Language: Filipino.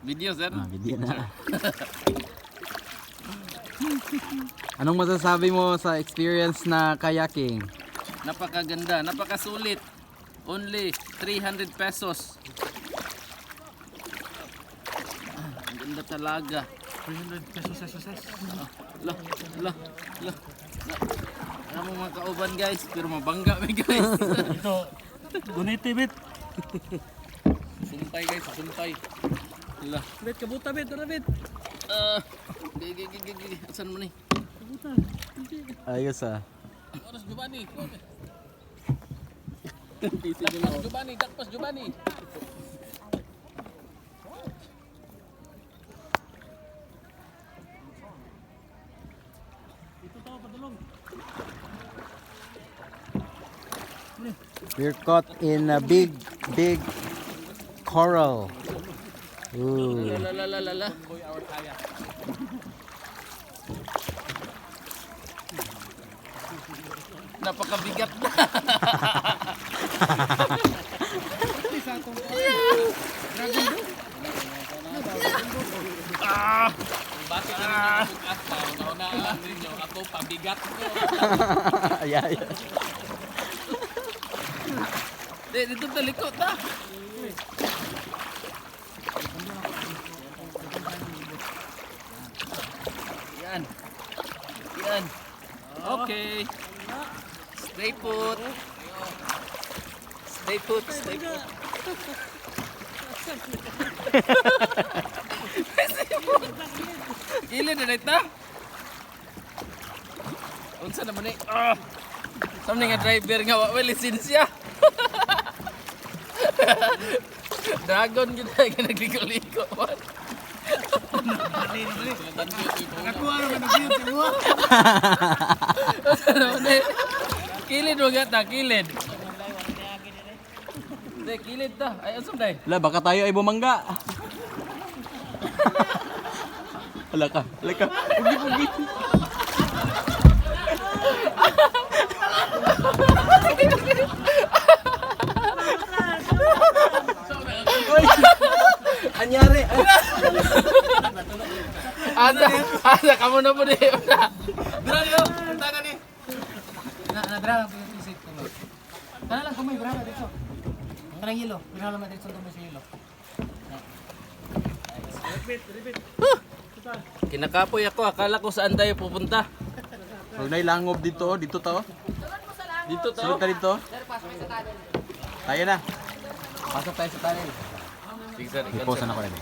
Video, sir? Video na. Anong masasabi mo sa experience na kayaking? Napakaganda, napakasulit. Only 300 pesos. Ang ganda talaga. 300 pesos exercise. Lo. Ano mo mga kauban guys, pero mabangga may guys. Ito, guniti bit. Sumpay guys, sumpay. Lo. Bit, kabuta bit, tara bit. Gigi. Asan mo ni? Kabuta. Ayos ah. Oras Giovanni. Dakpas Giovanni, dakpas Giovanni. Ito tao, padulong. We're caught in a big coral. Ooh. La. Napakabigat na. Bati ka rin yung bukas pa. Naunaan ninyo. Ako pabigat ko. Yeah. Dito talikot na. Yan. Okay. Stay put. Kilid na dito. Unsa naman ni? Samning nga driver nga wa may lisensya. Dragon kita nga nagliko-liko man. Nakakuha naman ng view, tinuwa. Kilid mo gata, kilid. Hindi, kilid ta. Ay, asam day. Wala, baka tayo ay bumangga. Wala ka. Pugi. Anyari. Asa, kamu na po di. Dira, punta ni. Dira lang pisik ko. Kana lang kumay, dira lang dito. Ang kanang yelo, dira lang dito sa tumay sa yelo. Repeat. Kinakapoy ako, akala ko saan tayo pupunta. Huwag na ilangob dito to. Dito Sulod ka dito. Tayo na. Pasok tayo sa tunnel. Sige sir, Iposan ako rin.